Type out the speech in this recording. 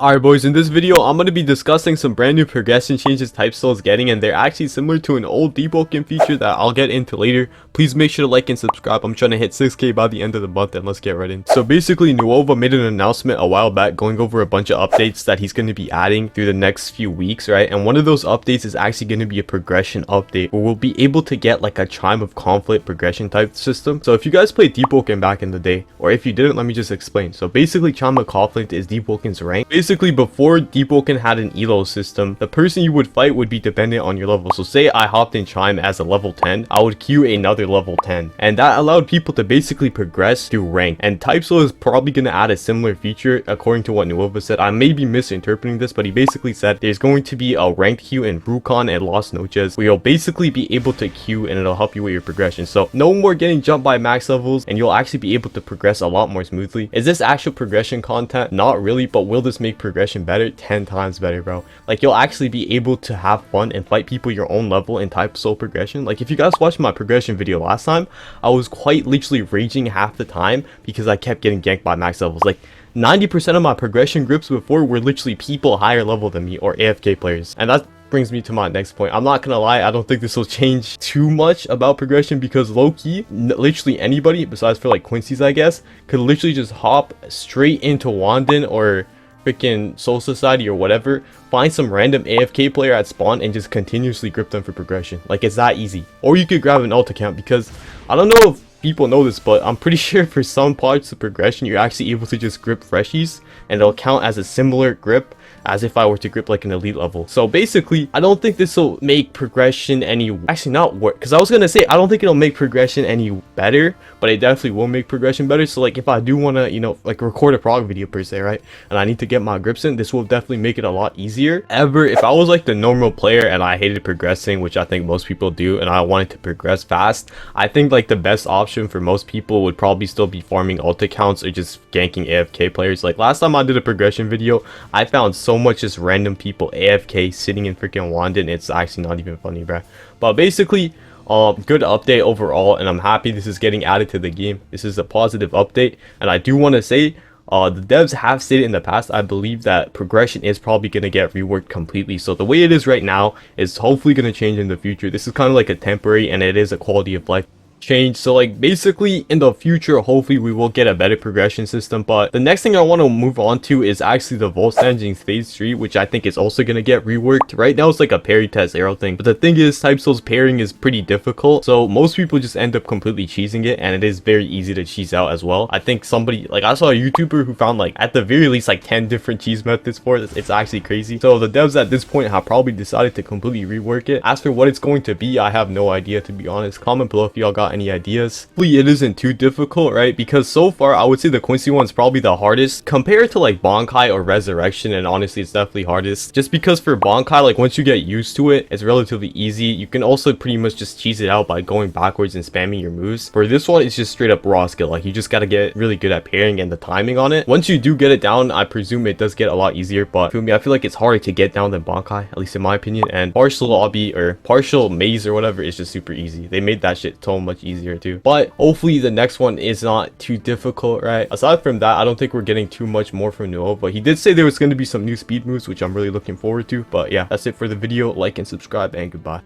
Alright boys, in this video I'm going to be discussing some brand new progression changes TypeSoul is getting, and they're actually similar to an old debulking feature that I'll get into later. Please make sure to like and subscribe. I'm trying to hit 6k by the end of the month, and let's get right in. So basically Nuova made an announcement a while back going over a bunch of updates that he's going to be adding through the next few weeks, right? And one of those updates is actually going to be a progression update where we'll be able to get like a Chime of Conflict progression type system. So if you guys played debulking back in the day, or if you didn't, let me just explain. So basically Chime of Conflict is debulking's rank. Basically before debulking had an elo system, the person you would fight would be dependent on your level. So say I hopped in Chime as a level 10, I would queue another level 10, and that allowed people to basically progress through rank. And TypeSoul is probably going to add a similar feature according to what Nuova said. I may be misinterpreting this, but he basically said there's going to be a ranked queue in Brucon and Las Noches where you'll basically be able to queue and it'll help you with your progression. So no more getting jumped by max levels, and you'll actually be able to progress a lot more smoothly. Is this actual progression content? Not really, but will this make progression better? 10 times better, bro. Like, you'll actually be able to have fun and fight people your own level in TypeSoul progression. Like, if you guys watched my progression video last time, I was quite literally raging half the time because I kept getting ganked by max levels. Like 90% of my progression grips before were literally people higher level than me or AFK players. And that brings me to my next point. I'm not gonna lie, I don't think this will change too much about progression, because low-key literally anybody besides for like Quincy's, I guess, could literally just hop straight into Wandin or freaking Soul Society or whatever, find some random AFK player at spawn and just continuously grip them for progression. Like, it's that easy. Or you could grab an alt account, because I don't know if people know this, but I'm pretty sure for some parts of progression you're actually able to just grip freshies and it'll count as a similar grip as if I were to grip like an elite level. So basically, I don't think this will make progression any, actually not work, because I was gonna say I don't think it'll make progression any better, but it definitely will make progression better. So like, if I do want to, you know, like record a prog video per se, right, and I need to get my grips in, this will definitely make it a lot easier. Ever, if I was like the normal player and I hated progressing, which I think most people do, and I wanted to progress fast, I think like the best option for most people would probably still be farming alt accounts or just ganking AFK players. Like last time I did a progression video, I found so much just random people AFK sitting in freaking Wandin. It's actually not even funny, bruh. But basically, good update overall, and I'm happy this is getting added to the game. This is a positive update, and I do want to say the devs have stated in the past, I believe that progression is probably going to get reworked completely. So the way it is right now is hopefully going to change in the future. This is kind of like a temporary, and it is a quality of life change. So like, basically in the future hopefully we will get a better progression system. But the next thing I want to move on to is actually the Volt Engine phase 3, which I think is also going to get reworked. Right now it's like a parry test arrow thing, but the thing is TypeSoul's pairing is pretty difficult, so most people just end up completely cheesing it, and it is very easy to cheese out as well. I think somebody, like I saw a YouTuber who found like at the very least like 10 different cheese methods for it. It's actually crazy. So the devs at this point have probably decided to completely rework it. As for what it's going to be, I have no idea, to be honest. Comment below if y'all got any ideas. Hopefully it isn't too difficult, right? Because so far I would say the Quincy one's probably the hardest compared to like Bankai or Resurrection, and honestly it's definitely hardest just because for Bankai, like once you get used to it, it's relatively easy. You can also pretty much just cheese it out by going backwards and spamming your moves. For this one, it's just straight up raw skill. Like, you just got to get really good at pairing and the timing on it. Once you do get it down, I presume it does get a lot easier, but for me, I feel like it's harder to get down than Bankai, at least in my opinion. And partial lobby or partial maze or whatever is just super easy. They made that shit so much easier too. But hopefully the next one is not too difficult, right? Aside from that, I don't think we're getting too much more from Nuova. He did say there was going to be some new speed moves, which I'm really looking forward to. But yeah, that's it for the video. Like and subscribe, and goodbye.